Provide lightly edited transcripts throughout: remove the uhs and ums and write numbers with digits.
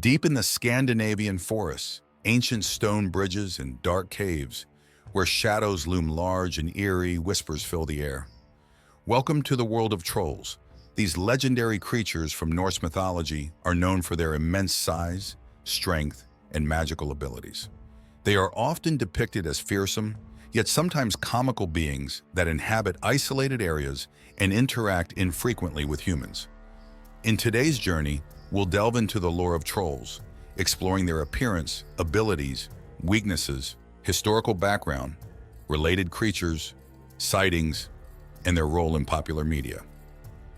Deep in the Scandinavian forests, ancient stone bridges and dark caves, where shadows loom large and eerie whispers fill the air. Welcome to the world of trolls. These legendary creatures from Norse mythology are known for their immense size, strength, and magical abilities. They are often depicted as fearsome, yet sometimes comical beings that inhabit isolated areas and interact infrequently with humans. In today's journey, we'll delve into the lore of trolls, exploring their appearance, abilities, weaknesses, historical background, related creatures, sightings, and their role in popular media.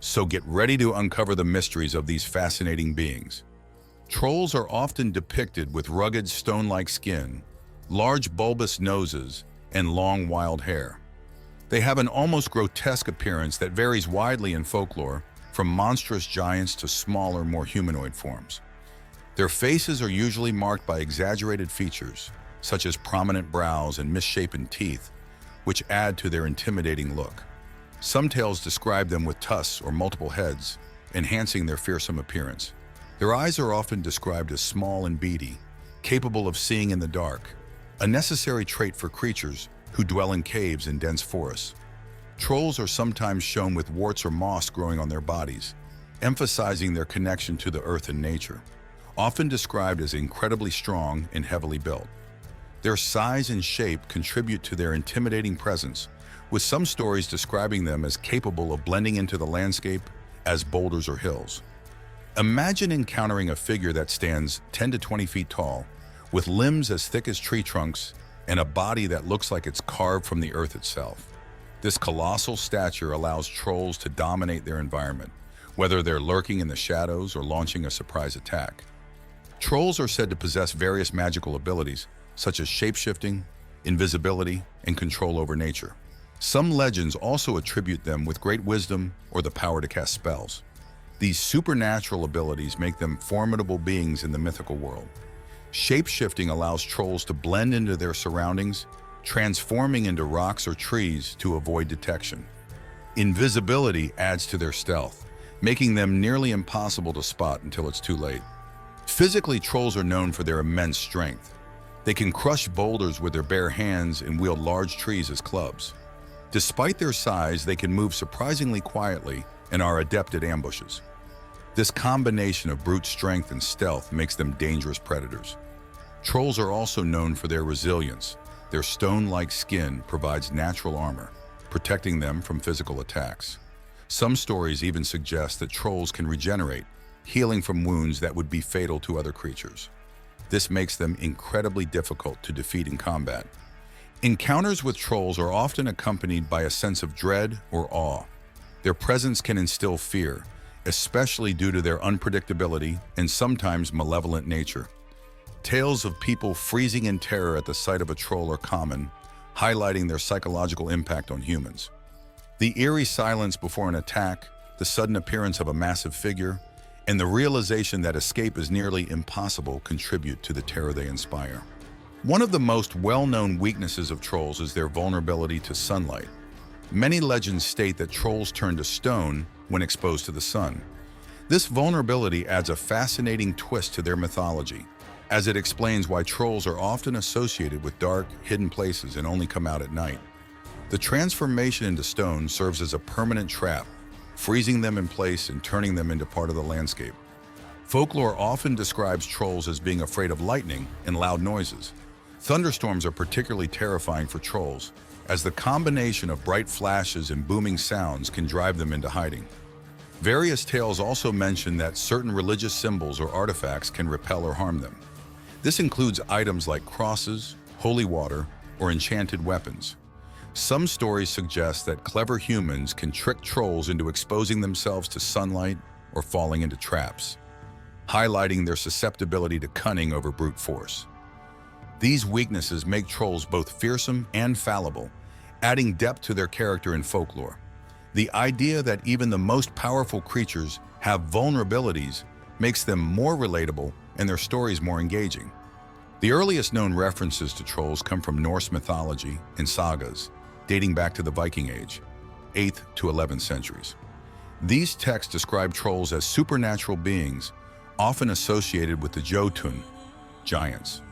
So get ready to uncover the mysteries of these fascinating beings. Trolls are often depicted with rugged stone-like skin, large bulbous noses, and long wild hair. They have an almost grotesque appearance that varies widely in folklore, from monstrous giants to smaller, more humanoid forms. Their faces are usually marked by exaggerated features, such as prominent brows and misshapen teeth, which add to their intimidating look. Some tales describe them with tusks or multiple heads, enhancing their fearsome appearance. Their eyes are often described as small and beady, capable of seeing in the dark, a necessary trait for creatures who dwell in caves and dense forests. Trolls are sometimes shown with warts or moss growing on their bodies, emphasizing their connection to the earth and nature, often described as incredibly strong and heavily built. Their size and shape contribute to their intimidating presence, with some stories describing them as capable of blending into the landscape as boulders or hills. Imagine encountering a figure that stands 10 to 20 feet tall, with limbs as thick as tree trunks and a body that looks like it's carved from the earth itself. This colossal stature allows trolls to dominate their environment, whether they're lurking in the shadows or launching a surprise attack. Trolls are said to possess various magical abilities, such as shape-shifting, invisibility, and control over nature. Some legends also attribute them with great wisdom or the power to cast spells. These supernatural abilities make them formidable beings in the mythical world. Shape-shifting allows trolls to blend into their surroundings, transforming into rocks or trees to avoid detection. Invisibility adds to their stealth, making them nearly impossible to spot until it's too late. Physically, trolls are known for their immense strength. They can crush boulders with their bare hands and wield large trees as clubs. Despite their size, they can move surprisingly quietly and are adept at ambushes. This combination of brute strength and stealth makes them dangerous predators. Trolls are also known for their resilience. Their stone-like skin provides natural armor, protecting them from physical attacks. Some stories even suggest that trolls can regenerate, healing from wounds that would be fatal to other creatures. This makes them incredibly difficult to defeat in combat. Encounters with trolls are often accompanied by a sense of dread or awe. Their presence can instill fear, especially due to their unpredictability and sometimes malevolent nature. Tales of people freezing in terror at the sight of a troll are common, highlighting their psychological impact on humans. The eerie silence before an attack, the sudden appearance of a massive figure, and the realization that escape is nearly impossible contribute to the terror they inspire. One of the most well-known weaknesses of trolls is their vulnerability to sunlight. Many legends state that trolls turn to stone when exposed to the sun. This vulnerability adds a fascinating twist to their mythology, as it explains why trolls are often associated with dark, hidden places and only come out at night. The transformation into stone serves as a permanent trap, freezing them in place and turning them into part of the landscape. Folklore often describes trolls as being afraid of lightning and loud noises. Thunderstorms are particularly terrifying for trolls, as the combination of bright flashes and booming sounds can drive them into hiding. Various tales also mention that certain religious symbols or artifacts can repel or harm them. This includes items like crosses, holy water, or enchanted weapons. Some stories suggest that clever humans can trick trolls into exposing themselves to sunlight or falling into traps, highlighting their susceptibility to cunning over brute force. These weaknesses make trolls both fearsome and fallible, adding depth to their character in folklore. The idea that even the most powerful creatures have vulnerabilities makes them more relatable and their stories more engaging. The earliest known references to trolls come from Norse mythology and sagas, dating back to the Viking Age, 8th to 11th centuries. These texts describe trolls as supernatural beings, often associated with the Jotun, giants.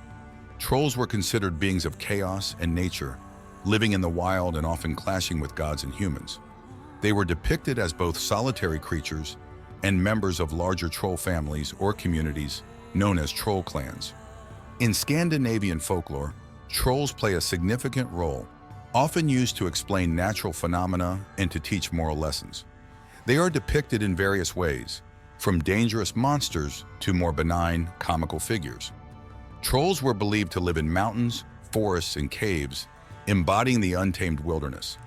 Trolls were considered beings of chaos and nature, living in the wild and often clashing with gods and humans. They were depicted as both solitary creatures and members of larger troll families or communities known as troll clans. In Scandinavian folklore, trolls play a significant role, often used to explain natural phenomena and to teach moral lessons. They are depicted in various ways, from dangerous monsters to more benign, comical figures. Trolls were believed to live in mountains, forests, and caves, embodying the untamed wilderness.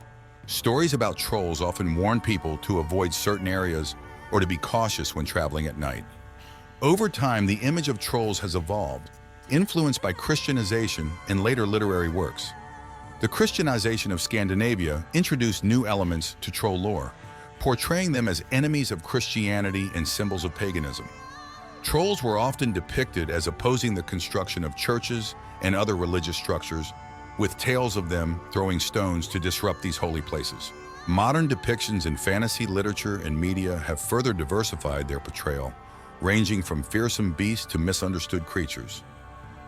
Stories about trolls often warn people to avoid certain areas or to be cautious when traveling at night. Over time, the image of trolls has evolved, influenced by Christianization and later literary works. The Christianization of Scandinavia introduced new elements to troll lore, portraying them as enemies of Christianity and symbols of paganism. Trolls were often depicted as opposing the construction of churches and other religious structures, with tales of them throwing stones to disrupt these holy places. Modern depictions in fantasy literature and media have further diversified their portrayal, ranging from fearsome beasts to misunderstood creatures.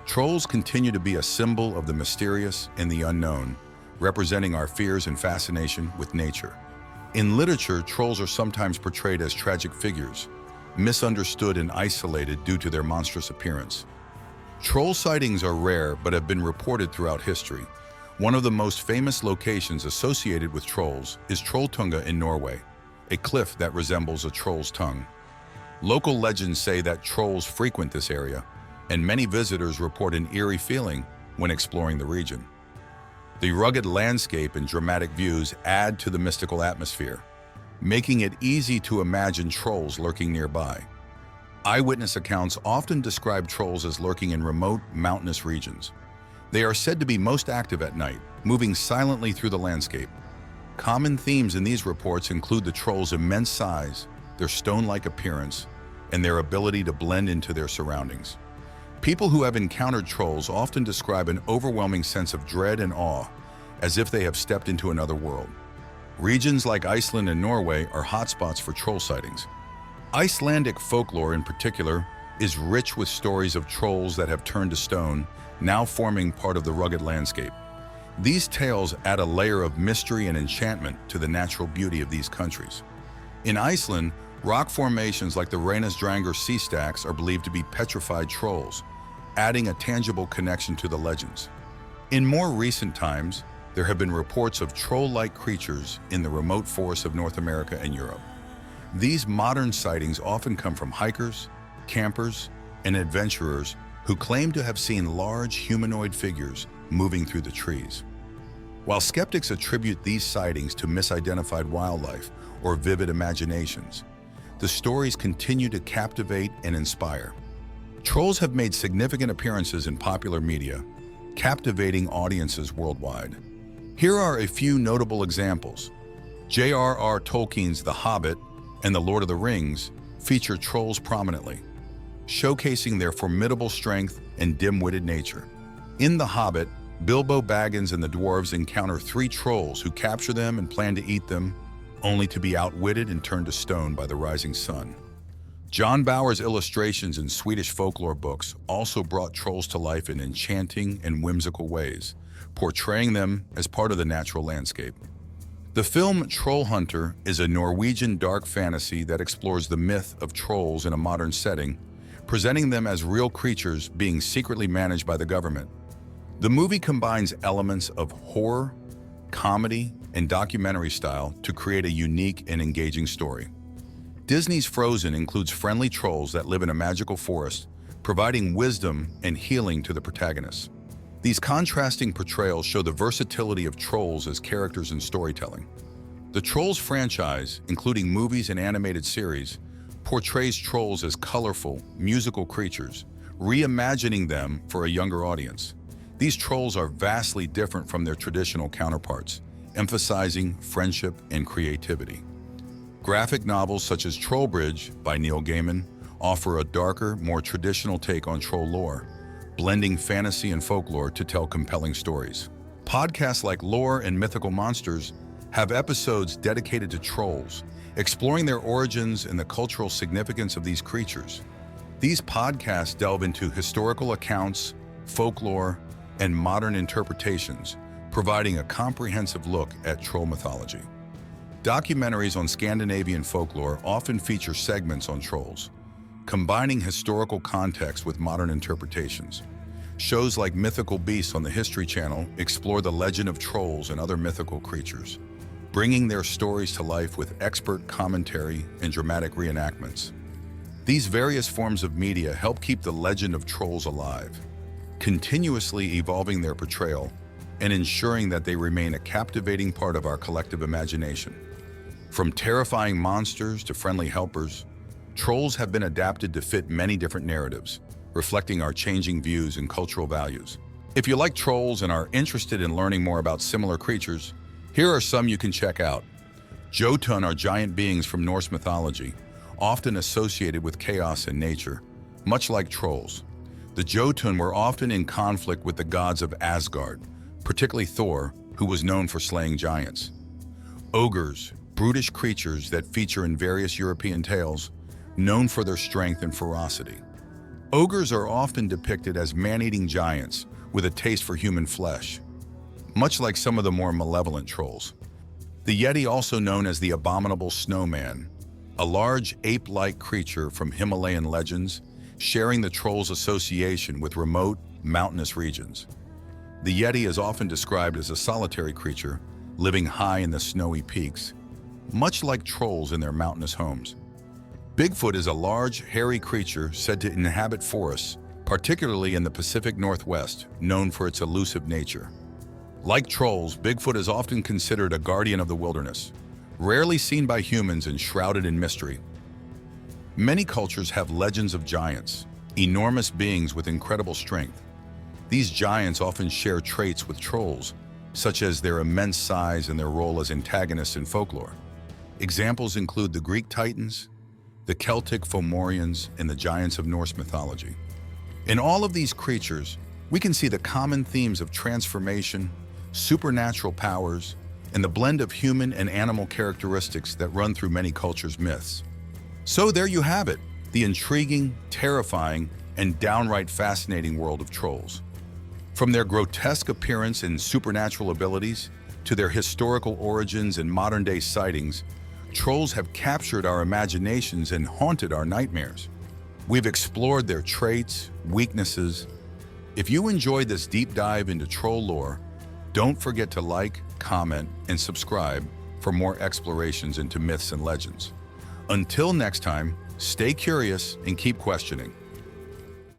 Trolls continue to be a symbol of the mysterious and the unknown, representing our fears and fascination with nature. In literature, trolls are sometimes portrayed as tragic figures, misunderstood and isolated due to their monstrous appearance. Troll sightings are rare but have been reported throughout history. One of the most famous locations associated with trolls is Trolltunga in Norway, a cliff that resembles a troll's tongue. Local legends say that trolls frequent this area, and many visitors report an eerie feeling when exploring the region. The rugged landscape and dramatic views add to the mystical atmosphere, making it easy to imagine trolls lurking nearby. Eyewitness accounts often describe trolls as lurking in remote, mountainous regions. They are said to be most active at night, moving silently through the landscape. Common themes in these reports include the troll's immense size, their stone-like appearance, and their ability to blend into their surroundings. People who have encountered trolls often describe an overwhelming sense of dread and awe, as if they have stepped into another world. Regions like Iceland and Norway are hotspots for troll sightings. Icelandic folklore in particular is rich with stories of trolls that have turned to stone, now forming part of the rugged landscape. These tales add a layer of mystery and enchantment to the natural beauty of these countries. In Iceland, rock formations like the Reynisdrangar sea stacks are believed to be petrified trolls, adding a tangible connection to the legends. In more recent times, there have been reports of troll-like creatures in the remote forests of North America and Europe. These modern sightings often come from hikers, campers, and adventurers who claim to have seen large humanoid figures moving through the trees. While skeptics attribute these sightings to misidentified wildlife or vivid imaginations, the stories continue to captivate and inspire. Trolls have made significant appearances in popular media, captivating audiences worldwide. Here are a few notable examples. J.R.R. Tolkien's The Hobbit and The Lord of the Rings feature trolls prominently, showcasing their formidable strength and dim-witted nature. In The Hobbit, Bilbo Baggins and the dwarves encounter 3 trolls who capture them and plan to eat them, only to be outwitted and turned to stone by the rising sun. John Bauer's illustrations in Swedish folklore books also brought trolls to life in enchanting and whimsical ways, portraying them as part of the natural landscape. The film Troll Hunter is a Norwegian dark fantasy that explores the myth of trolls in a modern setting, presenting them as real creatures being secretly managed by the government. The movie combines elements of horror, comedy, and documentary style to create a unique and engaging story. Disney's Frozen includes friendly trolls that live in a magical forest, providing wisdom and healing to the protagonists. These contrasting portrayals show the versatility of trolls as characters in storytelling. The Trolls franchise, including movies and animated series, portrays trolls as colorful, musical creatures, reimagining them for a younger audience. These trolls are vastly different from their traditional counterparts, emphasizing friendship and creativity. Graphic novels such as Trollbridge by Neil Gaiman offer a darker, more traditional take on troll lore, blending fantasy and folklore to tell compelling stories. Podcasts like Lore and Mythical Monsters have episodes dedicated to trolls, exploring their origins and the cultural significance of these creatures. These podcasts delve into historical accounts, folklore, and modern interpretations, providing a comprehensive look at troll mythology. Documentaries on Scandinavian folklore often feature segments on trolls, combining historical context with modern interpretations. Shows like Mythical Beasts on the History Channel explore the legend of trolls and other mythical creatures, bringing their stories to life with expert commentary and dramatic reenactments. These various forms of media help keep the legend of trolls alive, continuously evolving their portrayal and ensuring that they remain a captivating part of our collective imagination. From terrifying monsters to friendly helpers, trolls have been adapted to fit many different narratives, reflecting our changing views and cultural values. If you like trolls and are interested in learning more about similar creatures, here are some you can check out. Jotun are giant beings from Norse mythology, often associated with chaos and nature, much like trolls. The Jotun were often in conflict with the gods of Asgard, particularly Thor, who was known for slaying giants. Ogres, brutish creatures that feature in various European tales, known for their strength and ferocity. Ogres are often depicted as man-eating giants with a taste for human flesh, much like some of the more malevolent trolls. The Yeti, also known as the abominable snowman, a large ape-like creature from Himalayan legends, sharing the troll's association with remote, mountainous regions. The Yeti is often described as a solitary creature, living high in the snowy peaks, much like trolls in their mountainous homes. Bigfoot is a large, hairy creature said to inhabit forests, particularly in the Pacific Northwest, known for its elusive nature. Like trolls, Bigfoot is often considered a guardian of the wilderness, rarely seen by humans and shrouded in mystery. Many cultures have legends of giants, enormous beings with incredible strength. These giants often share traits with trolls, such as their immense size and their role as antagonists in folklore. Examples include the Greek Titans, the Celtic Fomorians, and the giants of Norse mythology. In all of these creatures, we can see the common themes of transformation, supernatural powers, and the blend of human and animal characteristics that run through many cultures' myths. So there you have it, the intriguing, terrifying, and downright fascinating world of trolls. From their grotesque appearance and supernatural abilities, to their historical origins and modern-day sightings, trolls have captured our imaginations and haunted our nightmares. We've explored their traits, weaknesses. If you enjoyed this deep dive into troll lore, don't forget to like, comment, and subscribe for more explorations into myths and legends. Until next time, stay curious and keep questioning.